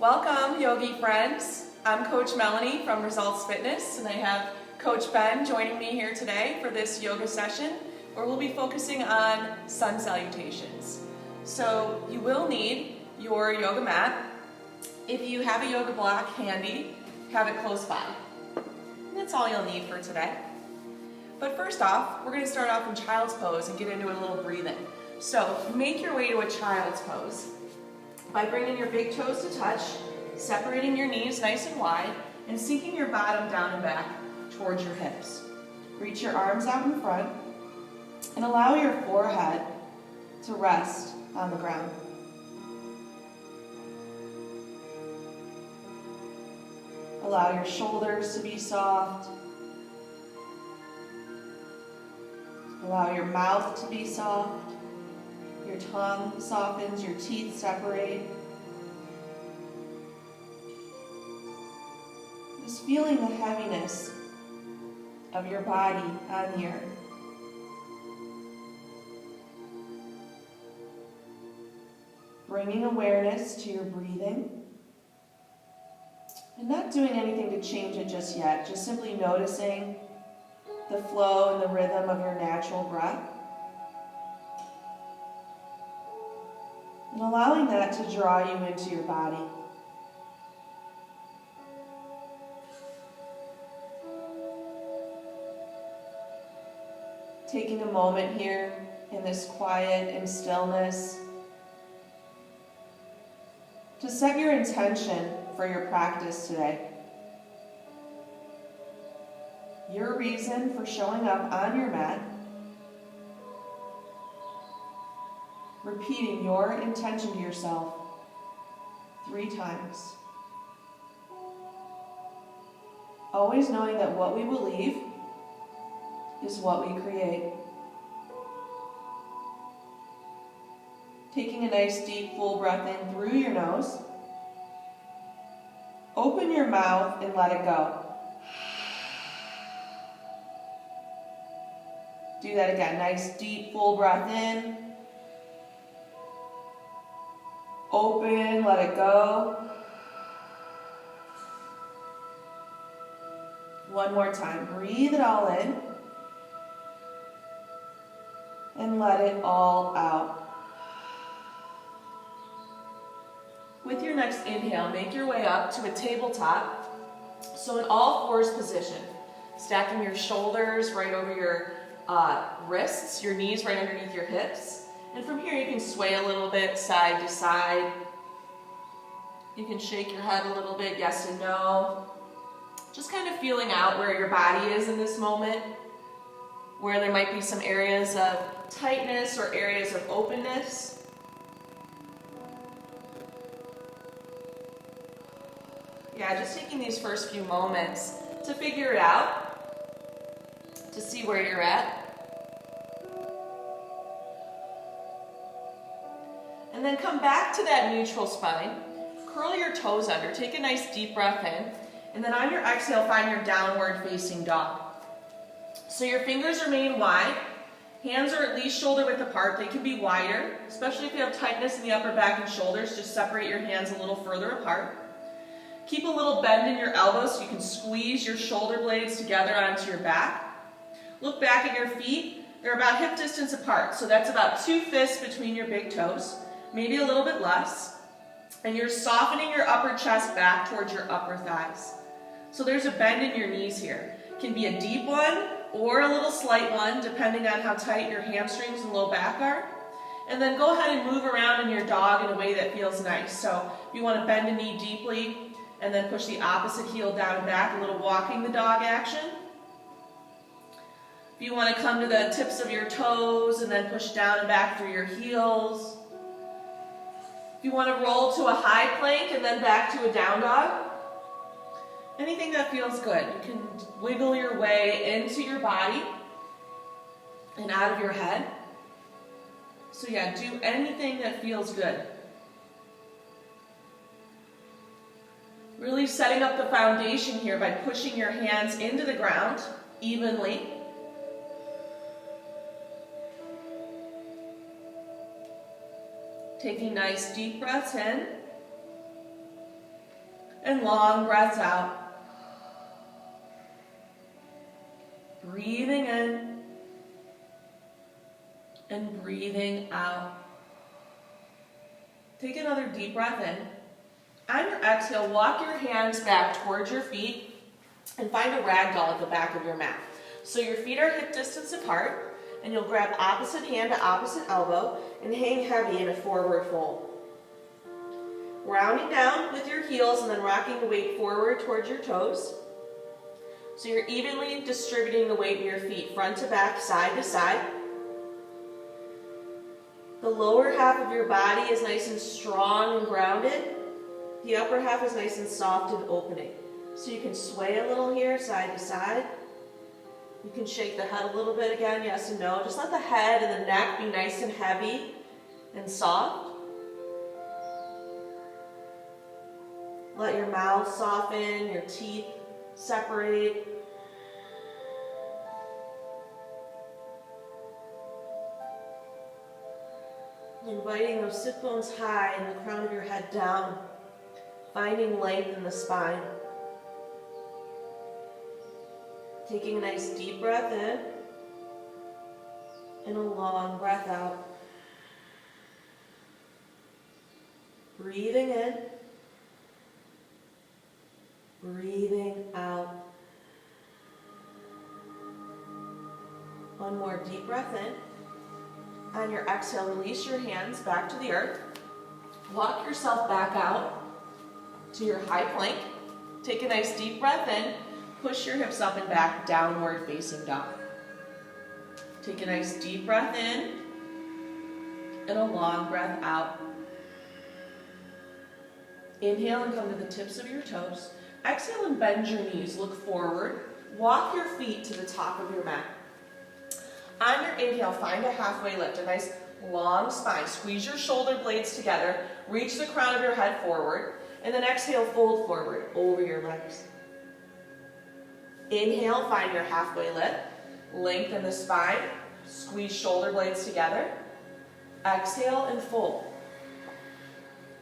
Welcome, yogi friends. I'm Coach Melanie from Results Fitness, and I have Coach Ben joining me here today for this yoga session where we'll be focusing on sun salutations. So you will need your yoga mat. If you have a yoga block handy, have it close by. And that's all you'll need for today. But first off, we're going to start off in child's pose and get into a little breathing. So make your way to a child's pose by bringing your big toes to touch, separating your knees nice and wide, and sinking your bottom down and back towards your hips. Reach your arms out in front and allow your forehead to rest on the ground. Allow your shoulders to be soft. Allow your mouth to be soft. Your tongue softens, your teeth separate. Just feeling the heaviness of your body on the earth. Bringing awareness to your breathing. And not doing anything to change it just yet, just simply noticing the flow and the rhythm of your natural breath. And allowing that to draw you into your body. Taking a moment here in this quiet and stillness to set your intention for your practice today. Your reason for showing up on your mat. Repeating your intention to yourself 3 times. Always knowing that what we believe is what we create. Taking a nice deep full breath in through your nose. Open your mouth and let it go. Do that again. Nice deep full breath in. Open, let it go. One more time. Breathe it all in. And let it all out. With your next inhale, make your way up to a tabletop. So in all fours position, stacking your shoulders right over your wrists, your knees right underneath your hips. And from here you can sway a little bit side to side. You can shake your head a little bit, yes and no. Just kind of feeling out where your body is in this moment, where there might be some areas of tightness or areas of openness. Yeah, just taking these first few moments to figure it out, to see where you're at. And then come back to that neutral spine. Curl your toes under. Take a nice deep breath in. And then on your exhale, find your downward facing dog. So your fingers remain wide. Hands are at least shoulder width apart. They can be wider, especially if you have tightness in the upper back and shoulders. Just separate your hands a little further apart. Keep a little bend in your elbows so you can squeeze your shoulder blades together onto your back. Look back at your feet. They're about hip distance apart. So that's about 2 fists between your big toes. Maybe a little bit less. And you're softening your upper chest back towards your upper thighs. So there's a bend in your knees here. It can be a deep one or a little slight one, depending on how tight your hamstrings and low back are. And then go ahead and move around in your dog in a way that feels nice. So if you want to bend a knee deeply and then push the opposite heel down and back, a little walking the dog action. If you want to come to the tips of your toes and then push down and back through your heels. If you want to roll to a high plank and then back to a down dog, anything that feels good. You can wiggle your way into your body and out of your head. So yeah, do anything that feels good. Really setting up the foundation here by pushing your hands into the ground evenly. Taking nice deep breaths in And long breaths out. Breathing in and breathing out. Take another deep breath in. On your exhale, walk your hands back towards your feet and find a rag doll at the back of your mat. So your feet are hip distance apart, and you'll grab opposite hand to opposite elbow and hang heavy in a forward fold. Rounding down with your heels and then rocking the weight forward towards your toes. So you're evenly distributing the weight in your feet, front to back, side to side. The lower half of your body is nice and strong and grounded. The upper half is nice and soft and opening. So you can sway a little here, side to side. You can shake the head a little bit again, yes and no. Just let the head and the neck be nice and heavy and soft. Let your mouth soften, your teeth separate. Inviting those sit bones high and the crown of your head down. Finding length in the spine. Taking a nice deep breath in and a long breath out. Breathing in, breathing out. One more deep breath in. On your exhale, release your hands back to the earth. Walk yourself back out to your high plank. Take a nice deep breath in. Push your hips up and back, downward facing dog. Take a nice deep breath in and a long breath out. Inhale and come to the tips of your toes. Exhale and bend your knees. Look forward. Walk your feet to the top of your mat. On your inhale, find a halfway lift, a nice long spine. Squeeze your shoulder blades together. Reach the crown of your head forward. And then exhale, fold forward over your legs. Inhale, find your halfway lift. Lengthen the spine. Squeeze shoulder blades together. Exhale and fold.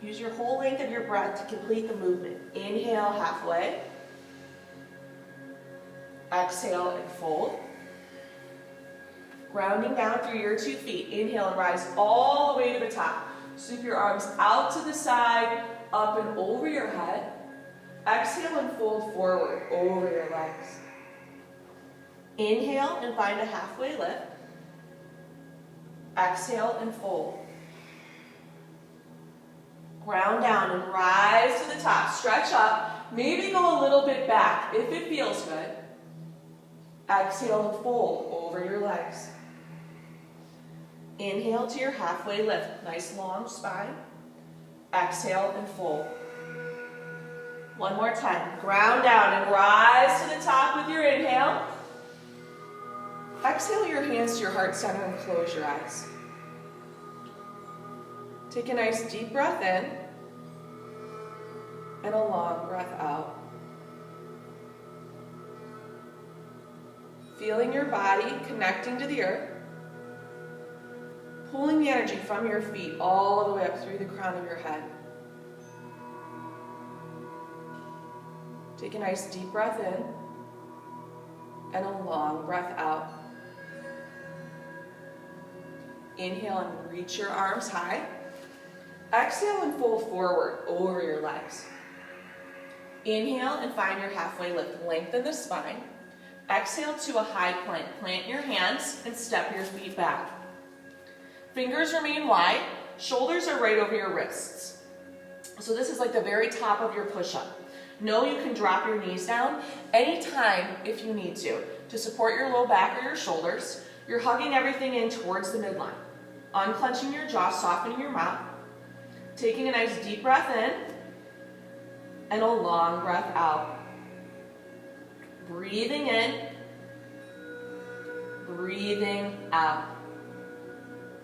Use your whole length of your breath to complete the movement. Inhale, halfway. Exhale and fold. Grounding down through your 2 feet. Inhale and rise all the way to the top. Sweep your arms out to the side, up and over your head. Exhale and fold forward over your legs. Inhale and find a halfway lift. Exhale and fold. Ground down and rise to the top. Stretch up. Maybe go a little bit back if it feels good. Exhale and fold over your legs. Inhale to your halfway lift. Nice long spine. Exhale and fold. One more time. Ground down and rise to the top with your inhale. Exhale your hands to your heart center and close your eyes. Take a nice deep breath in and a long breath out. Feeling your body connecting to the earth. Pulling the energy from your feet all the way up through the crown of your head. Take a nice deep breath in and a long breath out. Inhale and reach your arms high. Exhale and fold forward over your legs. Inhale and find your halfway lift. Lengthen the spine. Exhale to a high plank. Plant your hands and step your feet back. Fingers remain wide. Shoulders are right over your wrists. So this is like the very top of your push-up. Know you can drop your knees down anytime if you need to support your low back or your shoulders. You're hugging everything in towards the midline. Unclenching your jaw, softening your mouth. Taking a nice deep breath in and a long breath out. Breathing in, breathing out.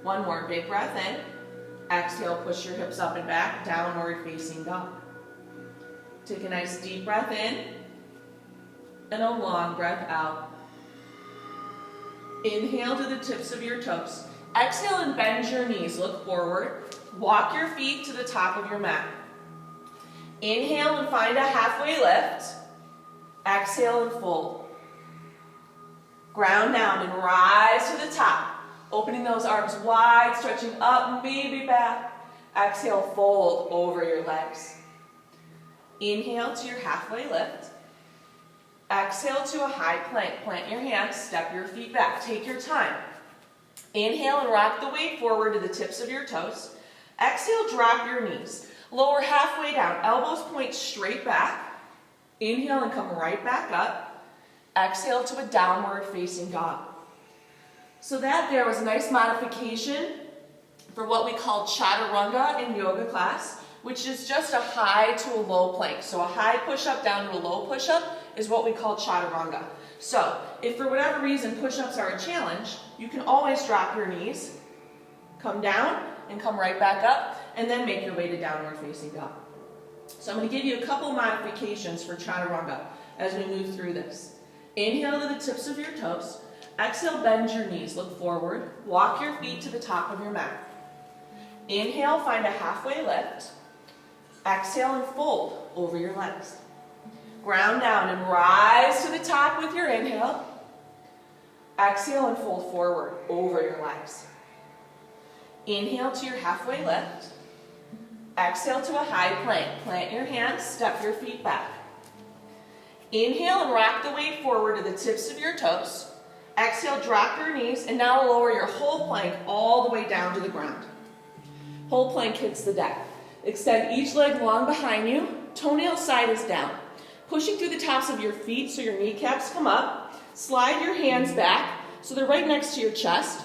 One more big breath in. Exhale, push your hips up and back, downward facing dog. Take a nice deep breath in and a long breath out. Inhale to the tips of your toes. Exhale and bend your knees. Look forward. Walk your feet to the top of your mat. Inhale and find a halfway lift. Exhale and fold. Ground down and rise to the top. Opening those arms wide, stretching up, maybe back. Exhale, fold over your legs. Inhale to your halfway lift. Exhale to a high plank. Plant your hands, step your feet back. Take your time. Inhale and rock the weight forward to the tips of your toes. Exhale, drop your knees. Lower halfway down, elbows point straight back. Inhale and come right back up. Exhale to a downward facing dog. So that there was a nice modification for what we call chaturanga in yoga class, which is just a high to a low plank. So a high push-up down to a low push-up is what we call chaturanga. So if for whatever reason push-ups are a challenge, you can always drop your knees, come down and come right back up, and then make your way to downward facing dog. So I'm going to give you a couple modifications for chaturanga as we move through this. Inhale to the tips of your toes. Exhale, bend your knees, look forward. Walk your feet to the top of your mat. Inhale, find a halfway lift. Exhale and fold over your legs. Ground down and rise to the top with your inhale. Exhale and fold forward over your legs. Inhale to your halfway lift. Exhale to a high plank. Plant your hands, step your feet back. Inhale and rock the weight forward to the tips of your toes. Exhale, drop your knees, and now lower your whole plank all the way down to the ground. Whole plank hits the deck. Extend each leg long behind you. Toenail side is down. Pushing through the tops of your feet so your kneecaps come up. Slide your hands back so they're right next to your chest.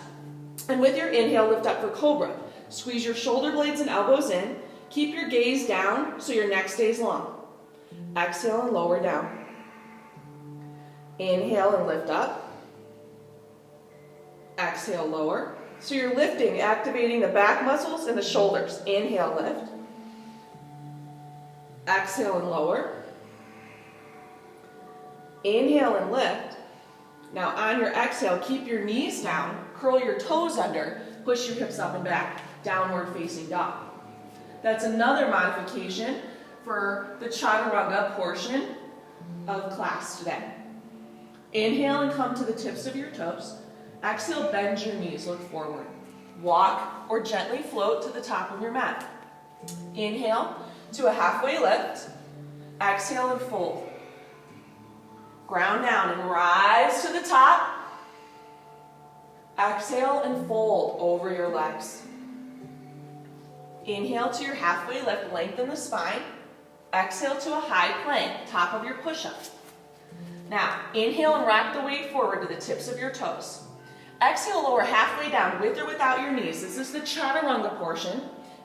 And with your inhale, lift up for cobra. Squeeze your shoulder blades and elbows in. Keep your gaze down so your neck stays long. Exhale and lower down. Inhale and lift up. Exhale, lower. So you're lifting, activating the back muscles and the shoulders. Inhale, lift. Exhale and lower. Inhale and lift. Now on your exhale, keep your knees down, curl your toes under, push your hips up and back, downward facing dog. That's another modification for the chaturanga portion of class today. Inhale and come to the tips of your toes. Exhale, bend your knees, look forward. Walk or gently float to the top of your mat. Inhale to a halfway lift. Exhale and fold. Ground down and rise to the top. Exhale and fold over your legs. Inhale to your halfway lift, lengthen the spine. Exhale to a high plank, top of your push-up. Now, inhale and rock the weight forward to the tips of your toes. Exhale, lower halfway down with or without your knees. This is the chaturanga portion.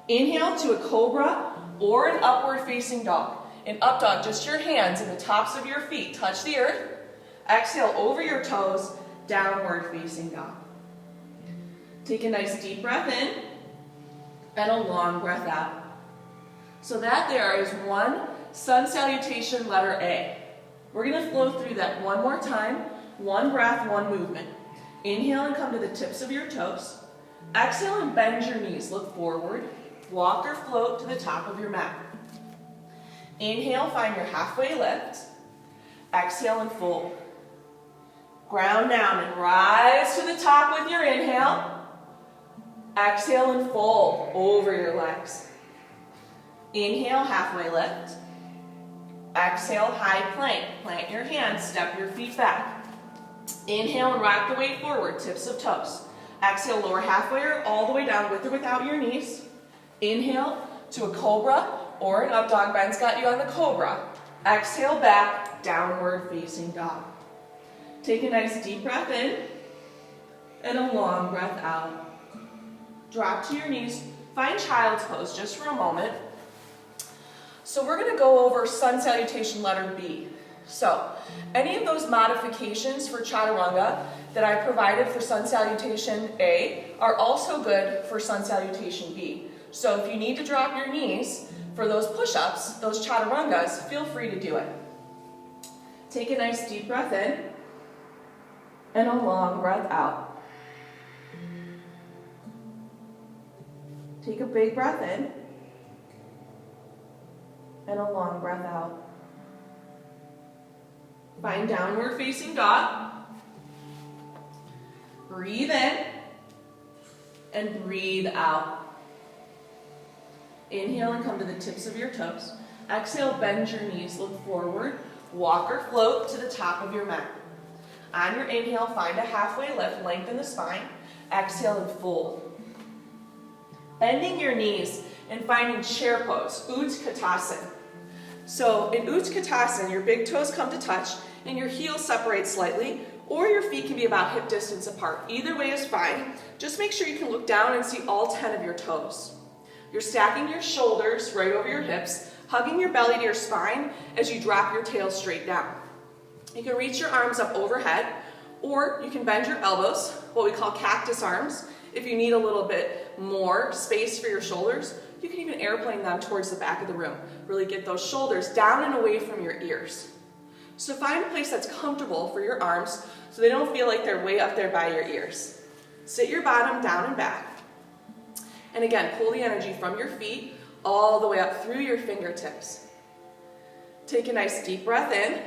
Inhale to a cobra or an upward facing dog. In up dog, just your hands and the tops of your feet touch the earth. Exhale over your toes, downward facing dog. Take a nice deep breath in and a long breath out. So that there is one sun salutation letter A. We're going to flow through that one more time. One breath, one movement. Inhale and come to the tips of your toes. Exhale and bend your knees. Look forward. Walk or float to the top of your mat. Inhale, find your halfway lift. Exhale and fold. Ground down and rise to the top with your inhale. Exhale and fold over your legs. Inhale, halfway lift. Exhale, high plank. Plant your hands, step your feet back. Inhale and rock the weight forward, tips of toes. Exhale, lower halfway or all the way down with or without your knees. Inhale to a cobra or an up dog. Ben's got you on the cobra. Exhale back, downward facing dog. Take a nice deep breath in and a long breath out. Drop to your knees. Find child's pose just for a moment. So we're going to go over sun salutation letter B. So any of those modifications for chaturanga that I provided for sun salutation A are also good for sun salutation B. So if you need to drop your knees for those push-ups, those chaturangas, feel free to do it. Take a nice deep breath in and a long breath out. Take a big breath in and a long breath out. Find downward facing dog. Breathe in and breathe out. Inhale and come to the tips of your toes. Exhale, bend your knees, look forward. Walk or float to the top of your mat. On your inhale, find a halfway lift, lengthen the spine. Exhale and fold. Bending your knees and finding chair pose, Utkatasana. So in Utkatasana, your big toes come to touch and your heels separate slightly, or your feet can be about hip distance apart. Either way is fine. Just make sure you can look down and see all 10 of your toes. You're stacking your shoulders right over your hips, hugging your belly to your spine as you drop your tail straight down. You can reach your arms up overhead, or you can bend your elbows, what we call cactus arms. If you need a little bit more space for your shoulders, you can even airplane them towards the back of the room. Really get those shoulders down and away from your ears. So find a place that's comfortable for your arms so they don't feel like they're way up there by your ears. Sit your bottom down and back. And again, pull the energy from your feet all the way up through your fingertips. Take a nice deep breath in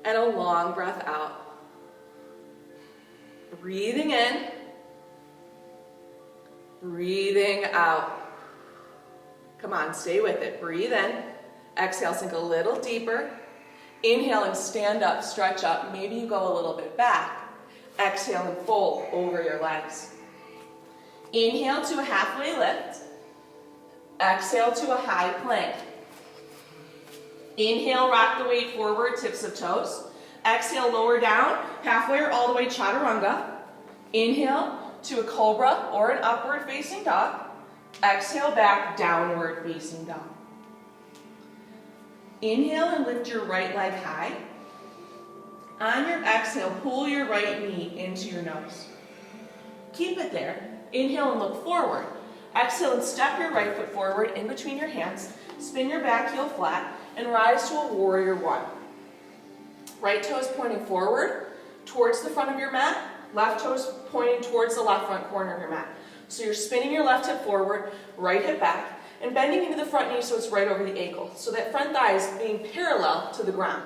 and a long breath out. Breathing in, breathing out. Come on, stay with it. Breathe in. Exhale, sink a little deeper. Inhale and stand up, stretch up. Maybe you go a little bit back. Exhale and fold over your legs. Inhale to a halfway lift. Exhale to a high plank. Inhale, rock the weight forward, tips of toes. Exhale, lower down, halfway or all the way chaturanga. Inhale to a cobra or an upward facing dog. Exhale back, downward facing dog. Inhale and lift your right leg high. On your exhale, pull your right knee into your nose. Keep it there. Inhale and look forward. Exhale and step your right foot forward in between your hands. Spin your back heel flat and rise to a warrior one. Right toes pointing forward towards the front of your mat. Left toes pointing towards the left front corner of your mat. So you're spinning your left hip forward, right hip back, and bending into the front knee so it's right over the ankle. So that front thigh is being parallel to the ground.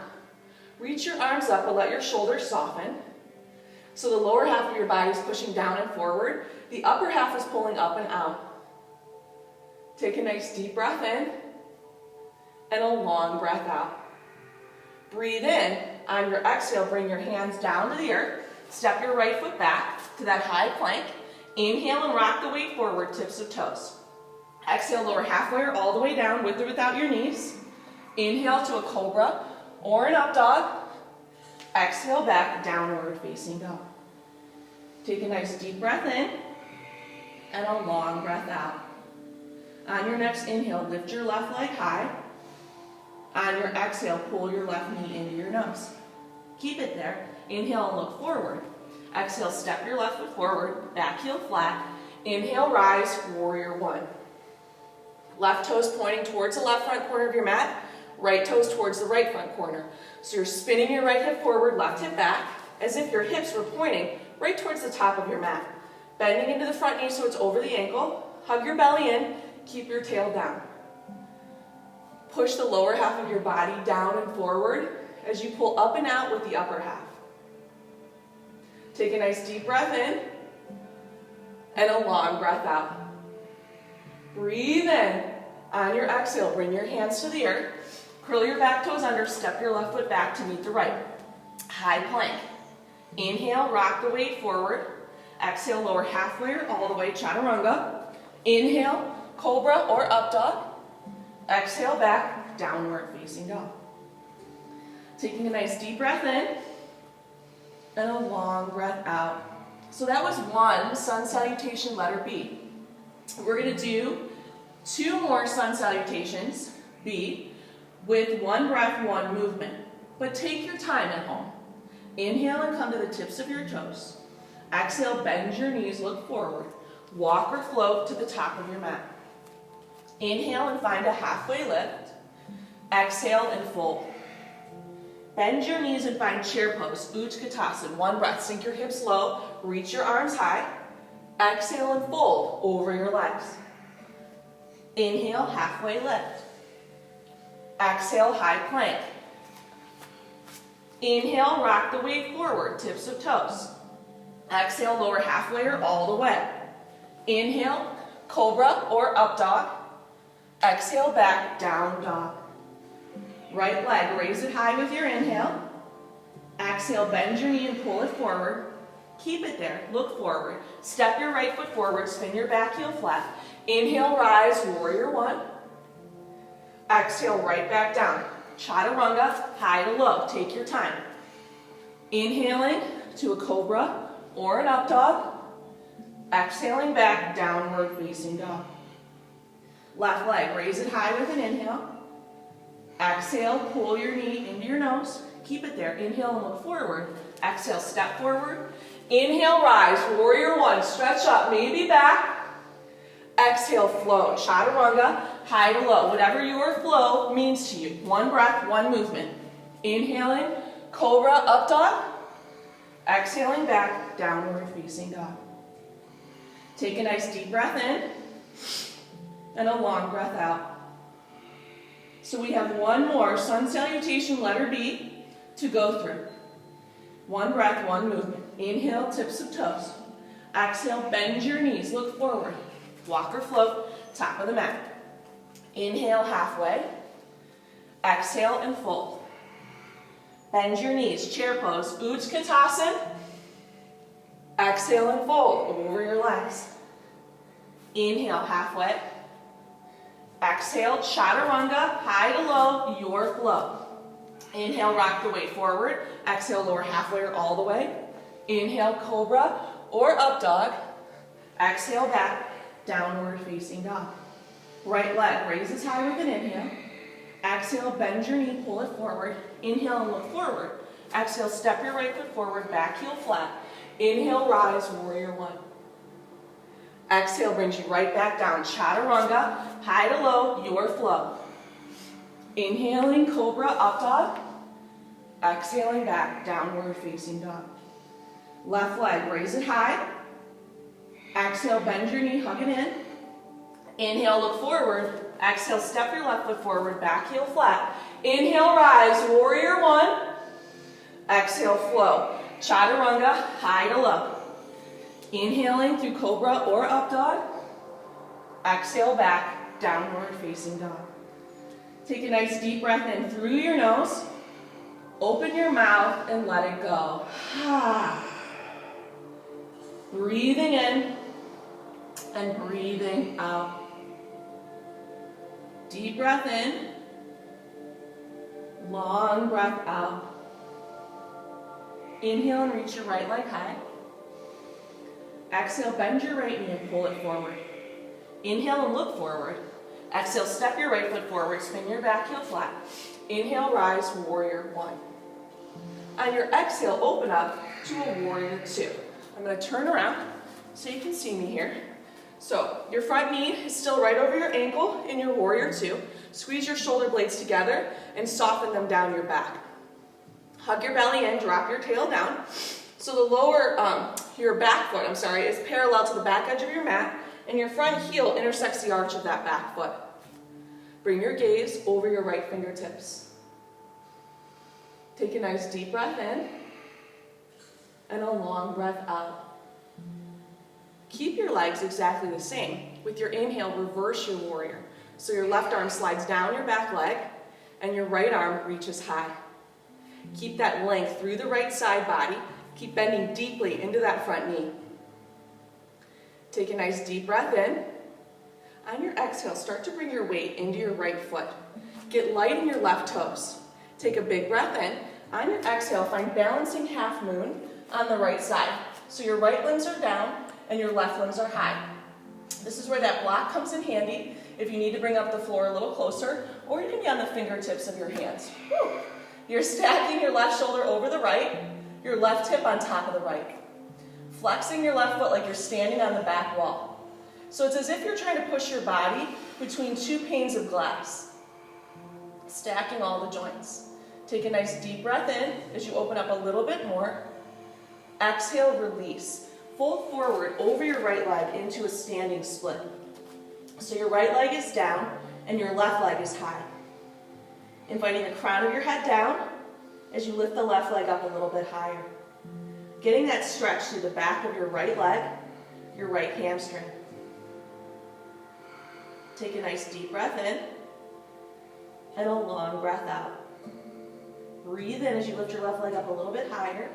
Reach your arms up and let your shoulders soften. So the lower half of your body is pushing down and forward. The upper half is pulling up and out. Take a nice deep breath in and a long breath out. Breathe in. On your exhale, bring your hands down to the earth. Step your right foot back to that high plank. Inhale and rock the weight forward, tips of toes. Exhale, lower halfway or all the way down with or without your knees. Inhale to a cobra or an up dog. Exhale back, downward facing dog. Take a nice deep breath in and a long breath out. On your next inhale, lift your left leg high. On your exhale, pull your left knee into your nose. Keep it there. Inhale and look forward. Exhale, step your left foot forward, back heel flat. Inhale, rise, warrior one. Left toes pointing towards the left front corner of your mat. Right toes towards the right front corner. So you're spinning your right hip forward, left hip back, as if your hips were pointing right towards the top of your mat. Bending into the front knee so it's over the ankle. Hug your belly in, keep your tail down. Push the lower half of your body down and forward as you pull up and out with the upper half. Take a nice deep breath in and a long breath out. Breathe in. On your exhale, bring your hands to the earth. Curl your back toes under, step your left foot back to meet the right. High plank. Inhale, rock the weight forward. Exhale, lower halfway or all the way, chaturanga. Inhale, cobra or up dog. Exhale back, downward facing dog. Taking a nice deep breath in and a long breath out. So that was one sun salutation, letter B. We're going to do 2 more sun salutations, B, with 1 breath, 1 movement. But take your time at home. Inhale and come to the tips of your toes. Exhale, bend your knees, look forward. Walk or float to the top of your mat. Inhale and find a halfway lift. Exhale and fold. Bend your knees and find chair pose, Utkatasana. 1 breath, sink your hips low, reach your arms high. Exhale and fold over your legs. Inhale, halfway lift. Exhale, high plank. Inhale, rock the weight forward, tips of toes. Exhale, lower halfway or all the way. Inhale, cobra or up dog. Exhale, back, down dog. Right leg, raise it high with your inhale. Exhale, bend your knee and pull it forward. Keep it there, look forward. Step your right foot forward, spin your back heel flat. Inhale, rise, warrior one. Exhale, right back down. Chaturanga, high to low, take your time. Inhaling to a cobra or an up dog. Exhaling back, downward facing dog. Left leg, raise it high with an inhale. Exhale, pull your knee into your nose. Keep it there. Inhale and look forward. Exhale, step forward. Inhale, rise, warrior one. Stretch up, maybe back. Exhale, flow. Chaturanga, high to low. Whatever your flow means to you. One breath, one movement. Inhaling, cobra, up dog. Exhaling back, downward facing dog. Take a nice deep breath in and a long breath out. So we have one more sun salutation, letter B, to go through. One breath, one movement. Inhale, tips of toes. Exhale, bend your knees, look forward. Walk or float, top of the mat. Inhale, halfway. Exhale and fold. Bend your knees, chair pose, Utkatasana. Exhale and fold over your legs. Inhale, halfway. Exhale, chaturanga, high to low, your flow. Inhale, rock the weight forward. Exhale, lower halfway or all the way. Inhale, cobra or up dog. Exhale, back, downward facing dog. Right leg raises high with an inhale. Exhale, bend your knee, pull it forward. Inhale and look forward. Exhale, step your right foot forward, back heel flat. Inhale, rise, warrior one. Exhale brings you right back down. Chaturanga, high to low, your flow. Inhaling, cobra, up dog. Exhaling back, downward facing dog. Left leg, raise it high. Exhale, bend your knee, hug it in. Inhale, look forward. Exhale, step your left foot forward, back heel flat. Inhale, rise, warrior one. Exhale, flow. Chaturanga, high to low. Inhaling through cobra or up dog. Exhale back, downward facing dog. Take a nice deep breath in through your nose. Open your mouth and let it go. Breathing in and breathing out. Deep breath in. Long breath out. Inhale and reach your right leg high. Exhale, bend your right knee and pull it forward. Inhale and look forward. Exhale, step your right foot forward, spin your back heel flat. Inhale, rise, warrior one. On your exhale, open up to a warrior two. I'm going to turn around so you can see me here. So your front knee is still right over your ankle in your warrior two. Squeeze your shoulder blades together and soften them down your back. Hug your belly in, drop your tail down. So the lower, your back foot, is parallel to the back edge of your mat, and your front heel intersects the arch of that back foot. Bring your gaze over your right fingertips. Take a nice deep breath in, and a long breath out. Keep your legs exactly the same. With your inhale, reverse your warrior. So your left arm slides down your back leg, and your right arm reaches high. Keep that length through the right side body. Keep bending deeply into that front knee. Take a nice deep breath in. On your exhale, start to bring your weight into your right foot. Get light in your left toes. Take a big breath in. On your exhale, find balancing half moon on the right side. So your right limbs are down and your left limbs are high. This is where that block comes in handy if you need to bring up the floor a little closer, or you can be on the fingertips of your hands. Whew. You're stacking your left shoulder over the right, your left hip on top of the right. Flexing your left foot like you're standing on the back wall. So it's as if you're trying to push your body between two panes of glass. Stacking all the joints. Take a nice deep breath in as you open up a little bit more. Exhale, release. Fold forward over your right leg into a standing split. So your right leg is down and your left leg is high. Inviting the crown of your head down as you lift the left leg up a little bit higher. Getting that stretch through the back of your right leg, your right hamstring. Take a nice deep breath in and a long breath out. Breathe in as you lift your left leg up a little bit higher.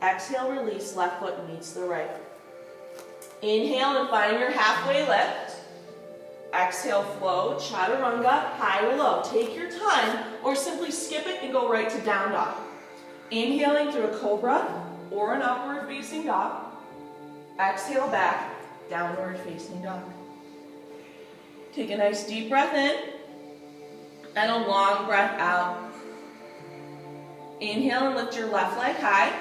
Exhale, release, left foot meets the right. Inhale and find your halfway lift. Exhale, flow, chaturanga, high to low. Take your time or simply skip it and go right to down dog. Inhaling through a cobra or an upward facing dog. Exhale back, downward facing dog. Take a nice deep breath in and a long breath out. Inhale and lift your left leg high.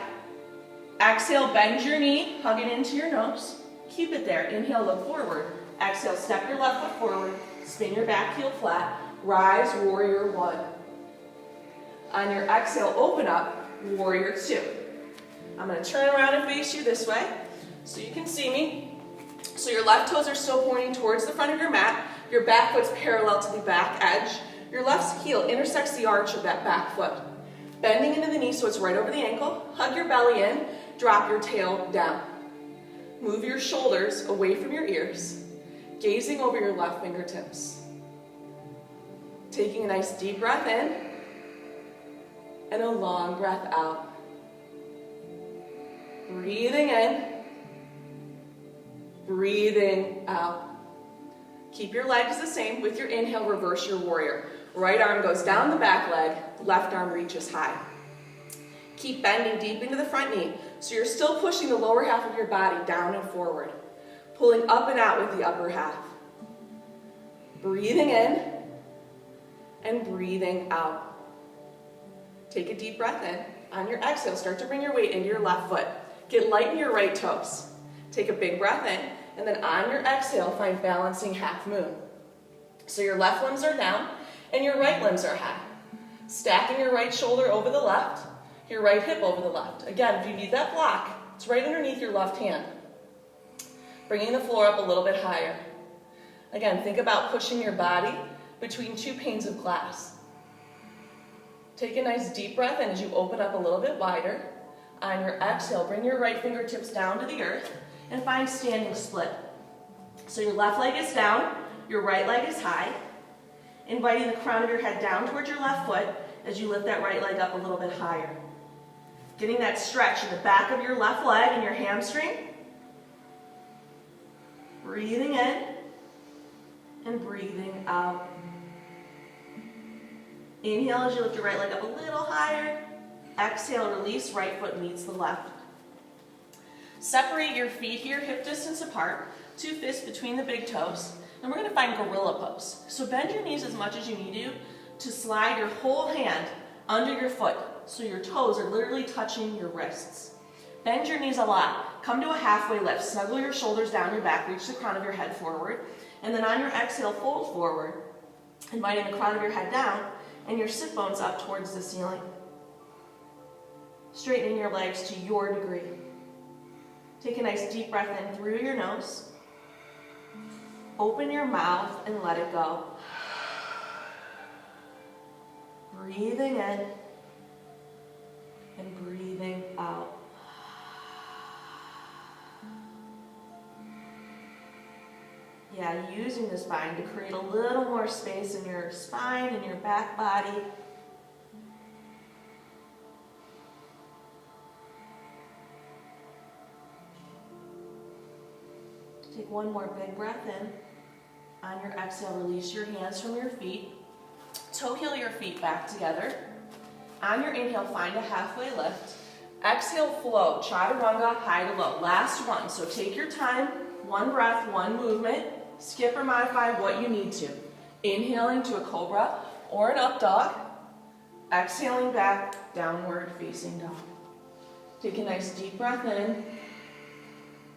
Exhale, bend your knee, hug it into your nose. Keep it there. Inhale, look forward. Exhale, step your left foot forward. Spin your back heel flat. Rise, warrior one. On your exhale, open up, warrior two. I'm going to turn around and face you this way so you can see me. So your left toes are still pointing towards the front of your mat. Your back foot's parallel to the back edge. Your left heel intersects the arch of that back foot. Bending into the knee so it's right over the ankle. Hug your belly in. Drop your tail down. Move your shoulders away from your ears. Gazing over your left fingertips. Taking a nice deep breath in and a long breath out. Breathing in, breathing out. Keep your legs the same. With your inhale, reverse your warrior. Right arm goes down the back leg, left arm reaches high. Keep bending deep into the front knee, so you're still pushing the lower half of your body down and forward. Pulling up and out with the upper half. Breathing in and breathing out. Take a deep breath in. On your exhale, start to bring your weight into your left foot. Get light in your right toes. Take a big breath in, and then on your exhale, find balancing half moon. So your left limbs are down, and your right limbs are high. Stacking your right shoulder over the left, your right hip over the left. Again, if you need that block, it's right underneath your left hand. Bringing the floor up a little bit higher. Again, think about pushing your body between two panes of glass. Take a nice deep breath in as you open up a little bit wider. On your exhale, bring your right fingertips down to the earth and find standing split. So your left leg is down, your right leg is high. Inviting the crown of your head down towards your left foot as you lift that right leg up a little bit higher. Getting that stretch in the back of your left leg and your hamstring. Breathing in and breathing out. Inhale as you lift your right leg up a little higher. Exhale, release, right foot meets the left. Separate your feet here, hip distance apart. Two fists between the big toes. And we're going to find gorilla pose. So bend your knees as much as you need to slide your whole hand under your foot. So your toes are literally touching your wrists. Bend your knees a lot. Come to a halfway lift. Snuggle your shoulders down your back. Reach the crown of your head forward. And then on your exhale, fold forward. Inviting the crown of your head down and your sit bones up towards the ceiling. Straightening your legs to your degree. Take a nice deep breath in through your nose. Open your mouth and let it go. Breathing in and breathing out. Yeah, using the spine to create a little more space in your spine and your back body. Take one more big breath in. On your exhale, release your hands from your feet. Toe heel your feet back together. On your inhale, find a halfway lift. Exhale, flow, chaturanga, high to low. Last one, so take your time. One breath, one movement. Skip or modify what you need to. Inhaling to a cobra or an up dog. Exhaling back, downward facing dog. Take a nice deep breath in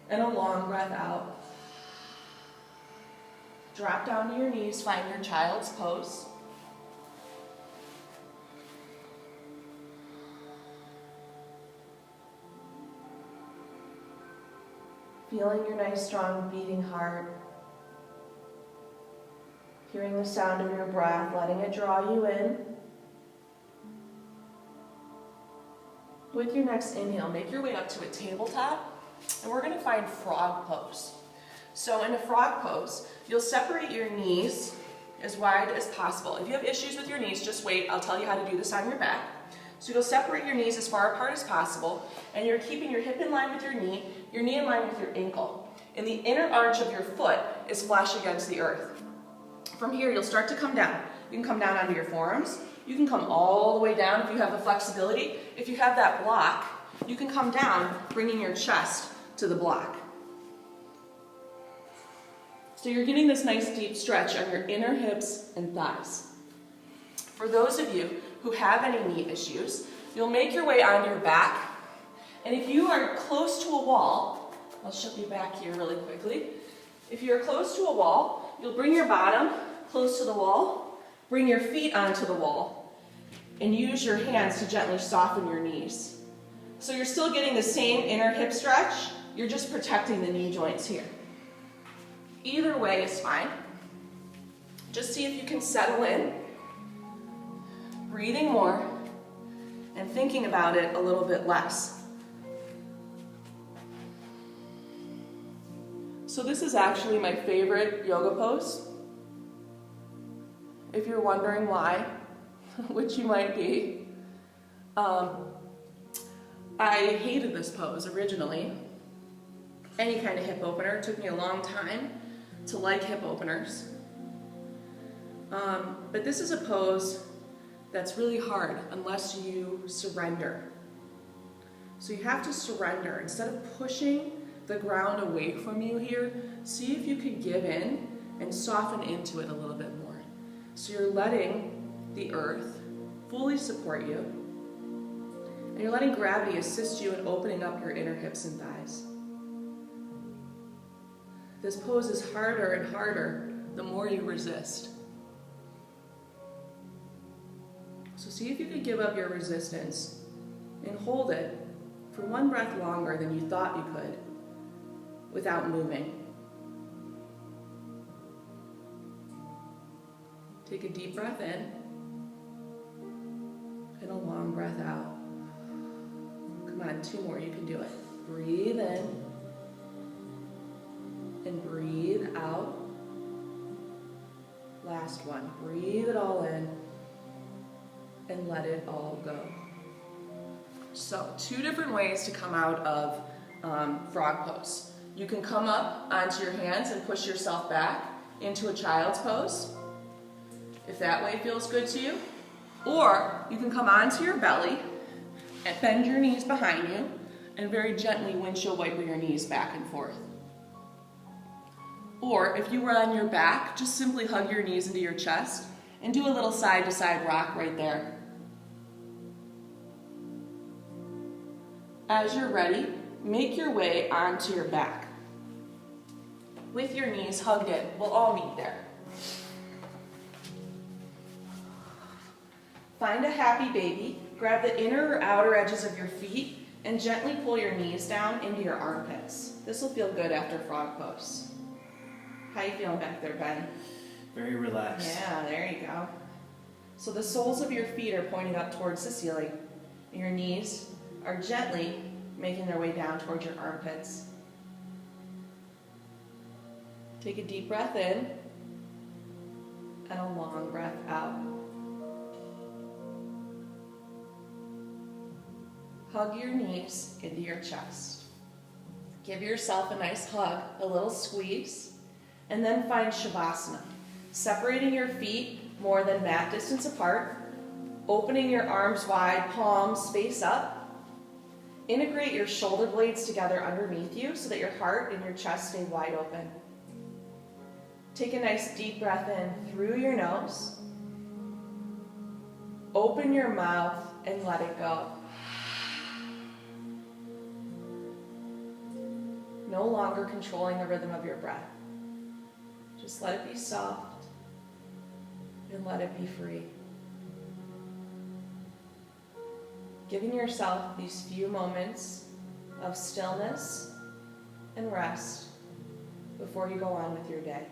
and a long breath out. Drop down to your knees, find your child's pose. Feeling your nice, strong, beating heart. Hearing the sound of your breath, letting it draw you in With your next inhale, make your way up to a tabletop, and we're going to find frog pose. So in a frog pose, you'll separate your knees as wide as possible. If you have issues with your knees, just wait. I'll tell you how to do this on your back. So you'll separate your knees as far apart as possible, and you're keeping your hip in line with your knee in line with your ankle. And the inner arch of your foot is flush against the earth. From here, you'll start to come down. You can come down onto your forearms. You can come all the way down if you have the flexibility. If you have that block, you can come down, bringing your chest to the block. So you're getting this nice deep stretch on your inner hips and thighs. For those of you who have any knee issues, you'll make your way onto your back. And if you are close to a wall, I'll shift you back here really quickly. If you're close to a wall, you'll bring your bottom close to the wall, bring your feet onto the wall, and use your hands to gently soften your knees. So you're still getting the same inner hip stretch, you're just protecting the knee joints here. Either way is fine. Just see if you can settle in, breathing more, and thinking about it a little bit less. So this is actually my favorite yoga pose. If you're wondering why, which you might be, I hated this pose originally. Any kind of hip opener. It took me a long time to like hip openers. But this is a pose that's really hard unless you surrender. So you have to surrender. Instead of pushing the ground away from you here, see if you can give in and soften into it a little bit more. So you're letting the earth fully support you, and you're letting gravity assist you in opening up your inner hips and thighs. This pose is harder and harder the more you resist. So see if you can give up your resistance and hold it for one breath longer than you thought you could without moving. Take a deep breath in and a long breath out. Come on, 2 more, you can do it. Breathe in and breathe out. Last one. Breathe it all in and let it all go. So 2 different ways to come out of frog pose. You can come up onto your hands and push yourself back into a child's pose, if that way feels good to you. Or you can come onto your belly and bend your knees behind you and very gently windshield wiper your knees back and forth. Or if you were on your back, just simply hug your knees into your chest and do a little side-to-side rock right there. As you're ready, make your way onto your back. With your knees hugged in, we'll all meet there. Find a happy baby, grab the inner or outer edges of your feet, and gently pull your knees down into your armpits. This will feel good after frog pose. How you feeling back there, Ben? Very relaxed. Yeah, there you go. So the soles of your feet are pointing up towards the ceiling. Your knees are gently making their way down towards your armpits. Take a deep breath in and a long breath out. Hug your knees into your chest. Give yourself a nice hug, a little squeeze, and then find Shavasana. Separating your feet more than mat distance apart, opening your arms wide, palms face up. Integrate your shoulder blades together underneath you so that your heart and your chest stay wide open. Take a nice deep breath in through your nose. Open your mouth and let it go. No longer controlling the rhythm of your breath. Just let it be soft and let it be free. Giving yourself these few moments of stillness and rest before you go on with your day.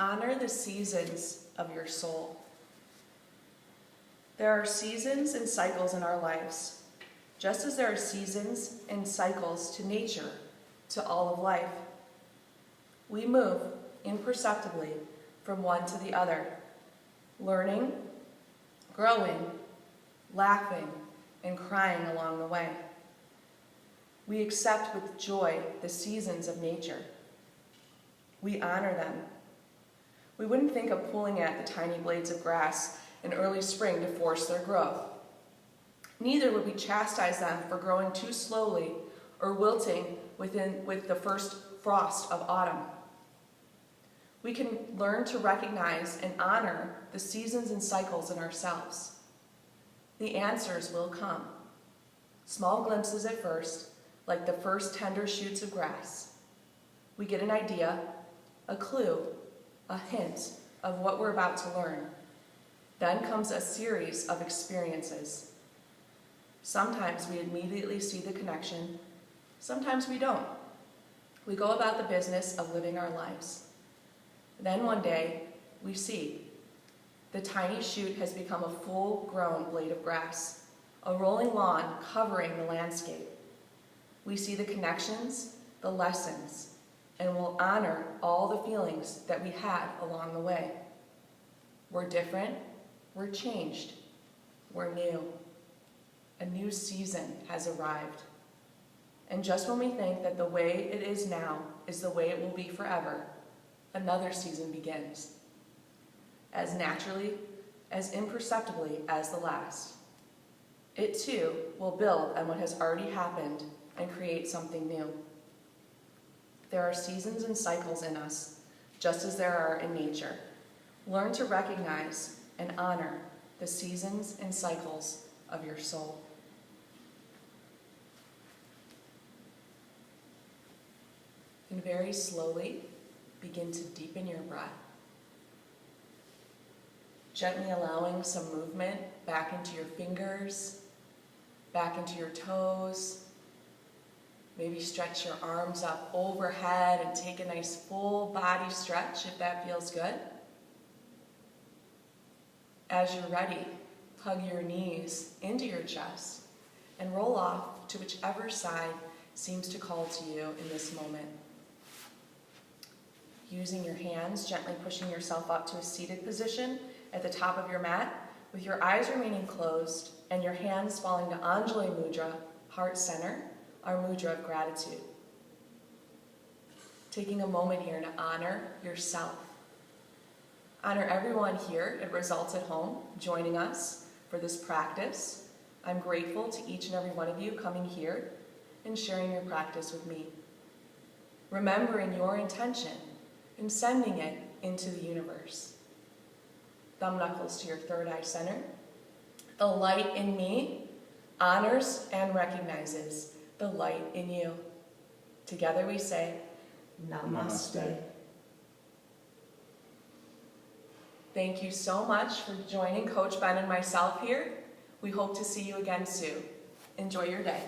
Honor the seasons of your soul. There are seasons and cycles in our lives, just as there are seasons and cycles to nature, to all of life. We move imperceptibly from one to the other, learning, growing, laughing, and crying along the way. We accept with joy the seasons of nature. We honor them. We wouldn't think of pulling at the tiny blades of grass in early spring to force their growth. Neither would we chastise them for growing too slowly or wilting with the first frost of autumn. We can learn to recognize and honor the seasons and cycles in ourselves. The answers will come. Small glimpses at first, like the first tender shoots of grass. We get an idea, a clue, a hint of what we're about to learn. Then comes a series of experiences. Sometimes we immediately see the connection, sometimes we don't. We go about the business of living our lives. Then one day, we see the tiny shoot has become a full-grown blade of grass, a rolling lawn covering the landscape. We see the connections, the lessons, and will honor all the feelings that we had along the way. We're different, we're changed, we're new. A new season has arrived. And just when we think that the way it is now is the way it will be forever, another season begins. As naturally, as imperceptibly as the last. It too will build on what has already happened and create something new. There are seasons and cycles in us, just as there are in nature. Learn to recognize and honor the seasons and cycles of your soul. And very slowly begin to deepen your breath. Gently allowing some movement back into your fingers, back into your toes. Maybe stretch your arms up overhead and take a nice full body stretch if that feels good. As you're ready, hug your knees into your chest and roll off to whichever side seems to call to you in this moment. Using your hands, gently pushing yourself up to a seated position at the top of your mat, with your eyes remaining closed and your hands falling to Anjali Mudra, heart center, our mudra of gratitude. Taking a moment here to honor yourself. Honor everyone here at Results at Home joining us for this practice. I'm grateful to each and every one of you coming here and sharing your practice with me. Remembering your intention and sending it into the universe. Thumb knuckles to your third eye center. The light in me honors and recognizes the light in you. Together we say, Namaste. Thank you so much for joining Coach Ben and myself here. We hope to see you again soon. Enjoy your day.